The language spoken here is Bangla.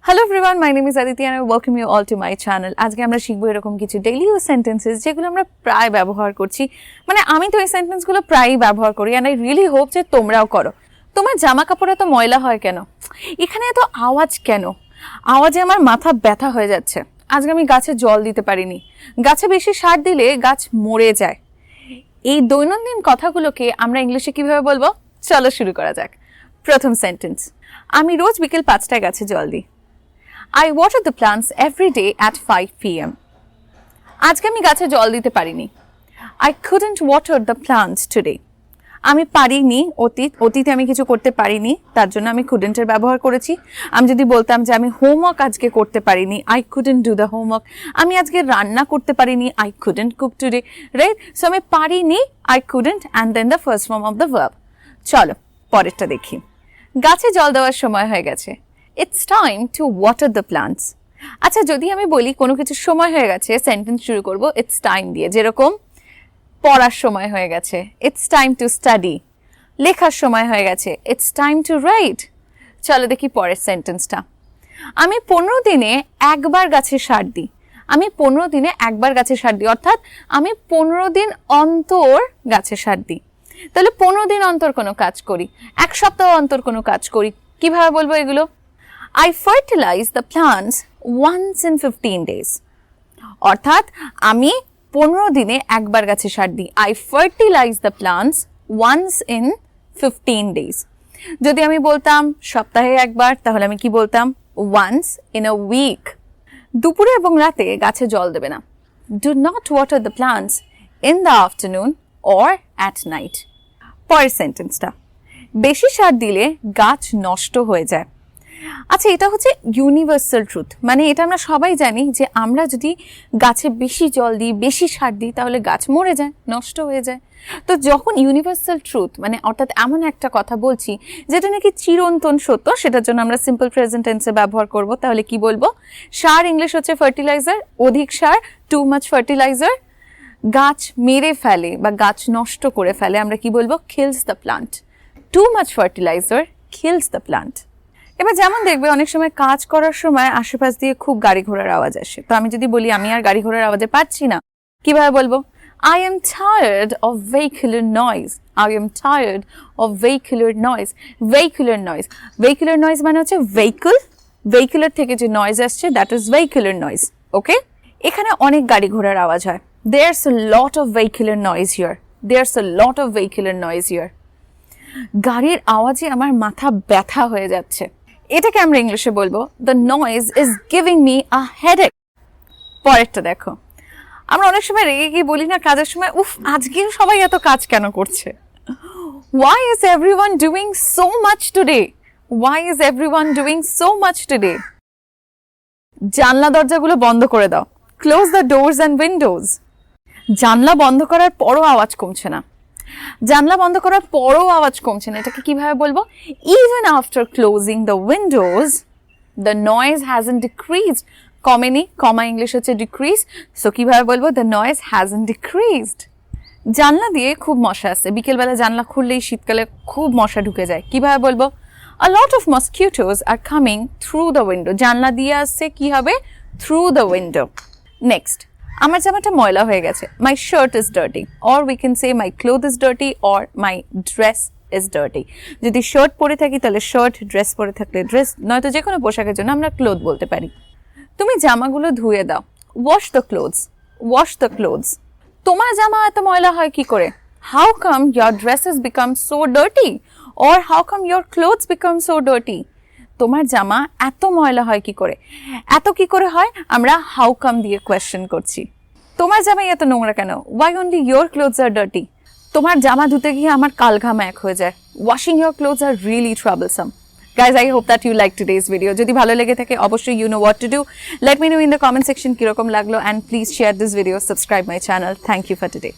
Hello everyone, my name is Aditi and I welcome you all to my channel. আজকে আমরা শিখব এরকম কিছু ডেইলি ইউজ সেন্টেন্সেস যেগুলো আমরা প্রায় ব্যবহার করছি। মানে আমি তো এই সেন্টেন্সগুলো প্রায়ই ব্যবহার করি and I really hope যে তোমরাও করো। তোমার জামা কাপড় এত ময়লা হয় কেন? এখানে এত আওয়াজ কেন? আওয়াজে আমার মাথা ব্যথা হয়ে যাচ্ছে। আজকে আমি গাছে জল দিতে পারিনি। গাছে বেশি সার দিলে গাছ মরে যায়। এই দৈনন্দিন কথাগুলোকে আমরা ইংলিশে কিভাবে বলবো? চলো শুরু করা যাক। প্রথম সেন্টেন্স, আমি রোজ বিকেল 5টায় গাছে জল দিই। I water the plants every day at 5 p.m. আজকে আমি গাছে জল দিতে পারিনি। I couldn't water the plants today. আমি পারিনি, অতীতে আমি কিছু করতে পারিনি, তার জন্য আমি couldn't এর ব্যবহার করেছি। আমি যদি বলতাম যে আমি হোমওয়ার্ক আজকে করতে পারিনি, I couldn't do the homework. আমি আজকে রান্না করতে পারিনি, I couldn't cook today, right? So আমি পারিনি, I couldn't and then the first form of the verb. চলো পরেরটা দেখি। গাছে জল দেওয়ার সময় হয়ে গেছে। It's time to water the plants. আচ্ছা, যদি আমি বলি কোনো কিছু সময় হয়ে গেছে, সেন্টেন্স শুরু করব it's time দিয়ে, যেরকম পড়ার সময় হয়ে গেছে, it's time to study. লেখার সময় হয়ে গেছে, it's time to write. চলো দেখি পরের সেন্টেন্সটা। আমি 15 দিনে একবার গাছে সার দিই। আমি 15 দিনে একবার গাছে সার দিই, অর্থাৎ আমি 15 দিন অন্তর গাছে সার দিই। তাহলে 15 দিন অন্তর কোনো কাজ করি, এক সপ্তাহ অন্তর কোনো কাজ করি। কিভাবে বলবো এগুলো? I fertilize the plants once in 15 days. অর্থাৎ আমি 15 দিনে একবার গাছে সার দিই। I fertilize the plants once in 15 days. যদি আমি বলতাম সপ্তাহে একবার, তাহলে আমি কি বলতাম? Once in a week. দুপুরে এবং রাতে গাছে জল দেবে না। Do not water the plants in the afternoon or at night. পরের সেন্টেন্সটা, বেশি সার দিলে গাছ নষ্ট হয়ে যায়। আচ্ছা, এটা হচ্ছে ইউনিভার্সাল ট্রুথ, মানে এটা আমরা সবাই জানি যে আমরা যদি গাছে বেশি জল দিই, বেশি সার দিই, তাহলে গাছ মরে যায়, নষ্ট হয়ে যায়। তো যখন ইউনিভার্সাল ট্রুথ মানে অর্থাৎ এমন একটা কথা বলছি যেটা নাকি চিরন্তন সত্য, সেটার জন্য আমরা সিম্পল প্রেজেন্ট টেন্সে ব্যবহার করব। তাহলে কি বলবো? সার ইংলিশ হচ্ছে ফার্টিলাইজার, অধিক সার, টু মাচ ফার্টিলাইজার। গাছ মেরে ফেলে বা গাছ নষ্ট করে ফেলে, আমরা কি বলবো? Kills the plant. Too much fertiliser kills the plant. এবার যেমন দেখবে অনেক সময় কাজ করার সময় আশেপাশ দিয়ে খুব গাড়ি ঘোড়ার আওয়াজ আসে। তো আমি যদি বলি আমি আর গাড়ি ঘোড়ার আওয়াজে পাচ্ছি না, কিভাবে বলবো? I am tired of vehicular noise. I am tired of vehicular noise. Vehicular noise. Vehicular noise মানে হচ্ছে vehicle, vehicular থেকে যে নয়েজ আসছে that is vehicular noise. Okay? এখানে অনেক গাড়ি ঘোড়ার আওয়াজ হয়। There's a lot of vehicular noise here. There's a lot of vehicular noise here. গাড়ির আওয়াজে আমার মাথা ব্যথা হয়ে যাচ্ছে। এটাকে আমরা ইংলিশে বলবো the noise is giving me a headache. পরেরটা দেখো, আমরা অনেক সময় রেগে গিয়ে বলি না কাজের সময়, উফ আজকে সবাই এত কাজ কেন করছে? Why is everyone doing so much today? Why is everyone doing so much today? জানলা দরজাগুলো বন্ধ করে দাও। Close the doors and windows. জানলা বন্ধ করার পরও আওয়াজ কমছে না। জানলা বন্ধ করার পরও আওয়াজ কমছে না, এটাকে কিভাবে বলবো? Even after closing the windows, the noise hasn't decreased. কমেনি, কমা ইংলিশ হচ্ছে decrease, সো কিভাবে বলবো? The noise hasn't decreased. জানলা দিয়ে খুব মশা আসে, বিকেলবেলা জানলা খুললেই শীতকালে খুব মশা ঢুকে যায়। কিভাবে বলবো? A lot of mosquitoes are coming through the window. জানলা দিয়ে আসছে, কি হবে? Through the window. Next, আমার জামাটা ময়লা হয়ে গেছে। My shirt is dirty, or we can say my clothes is dirty, or my dress is dirty. যদি শার্ট পরে থাকি তাহলে শার্ট, ড্রেস পরে থাকলে ড্রেস, নয়তো যে কোনো পোশাকের জন্য আমরা ক্লোথ বলতে পারি। তুমি জামাগুলো ধুয়ে দাও। Wash the clothes. Wash the clothes. তোমার জামা এত ময়লা হয় কি করে? How come your dresses become so dirty? Or how come your clothes become so dirty? তোমার জামা এত ময়লা হয় কি করে? এত কি করে হয়? আমরা হাউ কাম দিয়ে কোয়েশ্চেন করছি। তোমার জামাই এত নোংরা কেন? Why only your clothes are dirty? তোমার জামা ধুতে গিয়ে আমার কালঘাম এক হয়ে যায়। Washing your clothes are really troublesome. Guys, I hope that you liked today's video. যদি ভালো লেগে থাকে অবশ্যই you know what to do. Let me know in the comment section কিরকম লাগলো and please share this video, subscribe my channel. Thank you for today.